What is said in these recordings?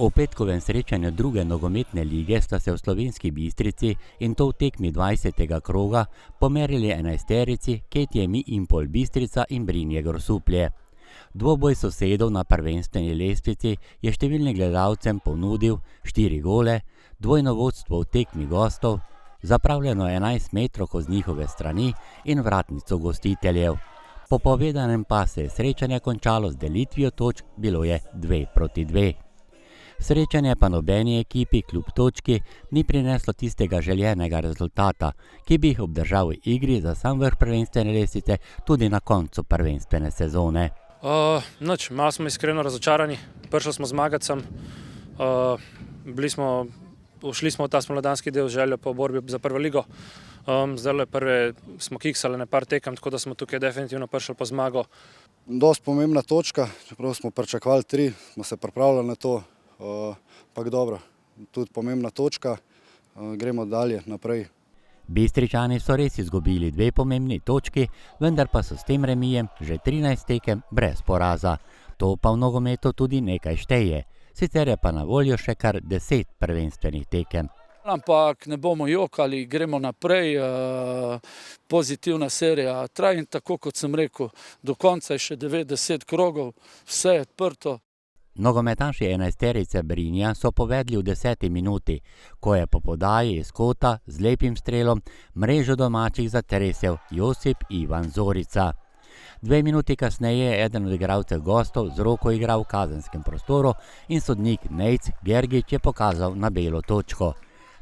V petkovem srečanju druge nogometne lige sta se v Slovenski Bistrici in to v tekmi 20. kroga pomerili enajsterici Ketjemi Impol Bistrica in Brinje Grosuplje. Dvoboj sosedov na prvenstveni lestvici je številnim gledalcem ponudil 4 gole, dvojno vodstvo v tekmi gostov, zapravljeno 11 metrovko z njihove strani in vratnico gostiteljev. Po povedanem pa se je srečanje končalo z delitvijo točk, bilo je 2-2. Srečanje pa nobeni ekipi kljub točki ni prineslo tistega željenega rezultata, ki bi jih obdržal v igri za sam vrh prvenstvene lestvice tudi na koncu prvenstvene sezone. Malo smo iskreno razočarani, prišli smo zmagati sem, ušli smo v ta spomladanski del z željo po borbi za prvo ligo. Zdaj prve smo kiksali na par tekem, tako da smo tukaj definitivno prišli po zmago. Dosti pomembna točka, čeprav smo pričakovali 3, smo se pripravljali na to, pa dobro, tudi pomembna točka, gremo dalje naprej. Bistričani so res izgubili 2 pomembni točki, vendar pa so s tem remijem že 13 tekem brez poraza. To pa v nogometu tudi nekaj šteje, sicer je pa na voljo še kar 10 prvenstvenih tekem. Ampak ne bomo jokali, gremo naprej, pozitivna serija traja in tako kot sem rekel, do konca je še 90 krogov, vse je odprto. Nogometaši enajsterice Brinja so povedli v 10. minuti, ko je po podaji iz kota z lepim strelom mrežo domačih zatresel Josip Ivan Zorica. 2 minuti kasneje je eden od igralcev gostov z roko igral v kazenskem prostoru in sodnik Nejc Gergič je pokazal na belo točko.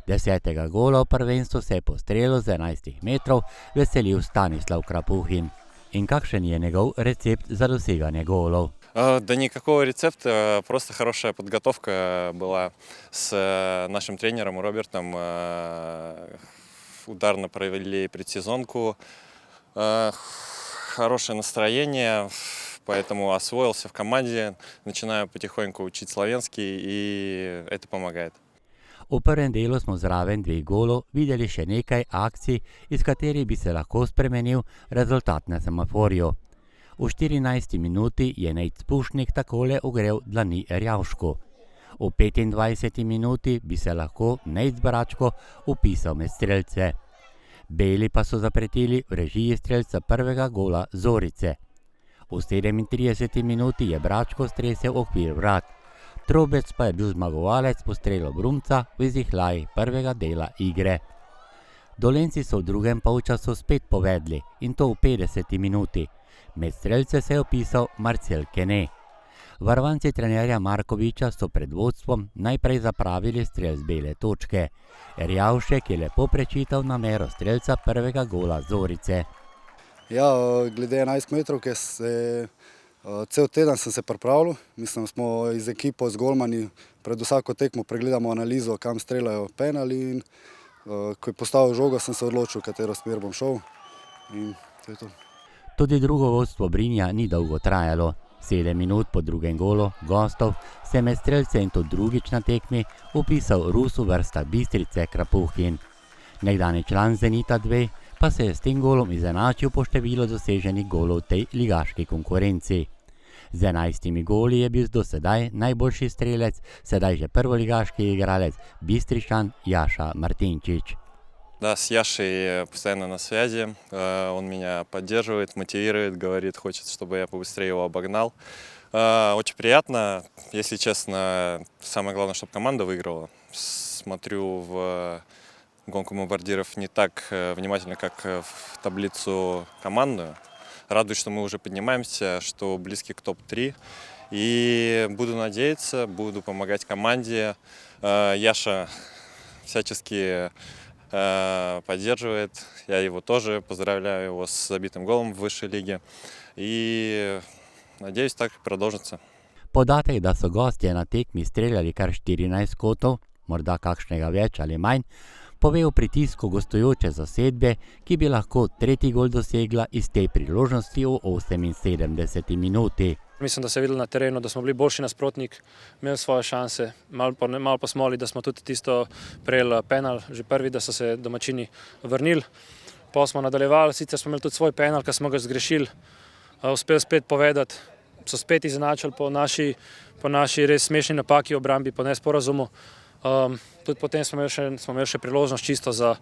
10. gola v prvenstvu se je po strelu z 11 metrov veselil Stanislav Krapuhin. In kakšen je njegov recept za doseganje golov? Да никакого рецепта, просто хорошая подготовка была с нашим тренером Робертом. Ударно провели предсезонку, хорошее настроение, поэтому освоился в команде, начинаю потихоньку учить словенский, и это помогает. V prvem delu smo zraven 2 golov videli še nekaj akcij, iz katerih bi se lahko spremenil rezultat na semaforju. V 14. minuti je Nejc Pušnik takole ogrel dlani Erjavšku. V 25. minuti bi se lahko Nejc Bračko upisal med strelce. Beli pa so zapretili v režiji strelca prvega gola Zorice. V 37. minuti je Bračko stresel okvir vrat. Trobec pa je bil zmagovalec po strelu Brumca v izdihljaji prvega dela igre. Dolenjci so v drugem polčasu spet povedli in to v 50. minuti. Med strelce se je opisal Marcel Kene. Varovanci trenerja Markoviča so pred vodstvom najprej zapravili strel z bele točke. Erjavšek je lepo prečital namero strelca prvega gola Zorice. Ja, glede 11 metrovke cel teden sem se pripravljal. Mislim, smo iz ekipo z golmani pred vsako tekmo pregledamo analizo, kam streljajo penali in ko je postavil žogo, sem se odločil, katero smer bom šel in to je to. Tudi drugo vodstvo Brinja ni dolgo trajalo. 7 minut po drugem golu gostov se med strelce in to drugič na tekmi upisal Rus v vrsta Bistrice Krapuhin. Nekdanji član Zenita 2 pa se je s tem golom izenačil po številu doseženih golov v tej ligaški konkurenci. Z 11 goli je bil do sedaj najboljši strelec, sedaj že prvoligaški igralec Bistričan Jaša Martinčič. Да, с Яшей постоянно на связи, он меня поддерживает, мотивирует, говорит, хочет, чтобы я побыстрее его обогнал. Очень приятно, если честно, самое главное, чтобы команда выиграла. Смотрю в гонку бомбардиров не так внимательно, как в таблицу командную. Радуюсь, что мы уже поднимаемся, что близки к топ-3. И буду надеяться, буду помогать команде. Яша всячески поддерживает. Я его тоже поздравляю его с забитым голом в высшей лиге. И надеюсь, так продолжится. Podatek, da so gostje na tekmi streljali kar 14 kotov, morda kakšnega več ali manj, pove o pritisku gostujoče zasedbe, ki bi lahko tretji gol dosegla iz te priložnosti v 78. minuti. Mislim, da se je videlo na terenu, da smo bili boljši nasprotnik, imeli svoje šanse, malo pa smoli, da smo tudi tisto prejeli penal, že prvi, da so se domačini vrnili. Pa smo nadaljevali, sicer smo imeli tudi svoj penal, ki smo ga zgrešili, uspeli spet povedati, so spet izenačili po naši res smešni napaki v obrambi, po nesporazumu. Tudi potem smo imeli še priložnost čisto za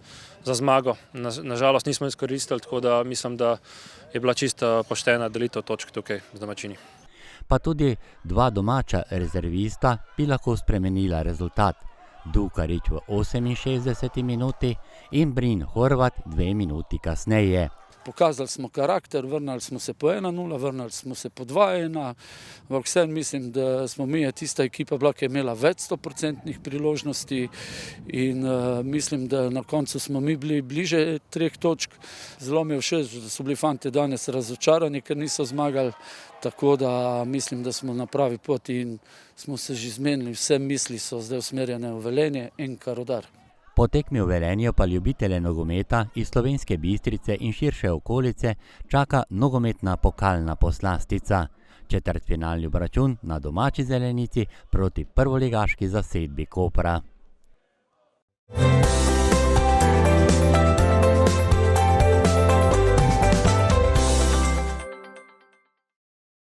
zmago. Nažalost nismo izkoristili, tako da mislim, da je bila čisto poštena delitev točk tukaj z domačini. Pa tudi dva domača rezervista bi lahko spremenila rezultat. Dukarič v 68 minuti in Brin Horvat 2 minuti kasneje. Pokazali smo karakter, vrnili smo se po 1-0, vrnili smo se po 2-1, ampak vseeno mislim, da smo mi tista ekipa bila, ki je imela več 100% priložnosti in mislim, da na koncu smo mi bili bliže 3 točk. Zelo mi je všeč, da so bili fantje danes razočarani, ker niso zmagali, tako da mislim, da smo na pravi poti in smo se že zmenili, vse misli so zdaj usmerjene v Velenje in Rudar. Po tekmi v Velenju pa ljubitelje nogometa iz Slovenske Bistrice in širše okolice čaka nogometna pokalna poslastica. Četrtfinalni obračun na domači zelenici proti prvoligaški zasedbi Kopra.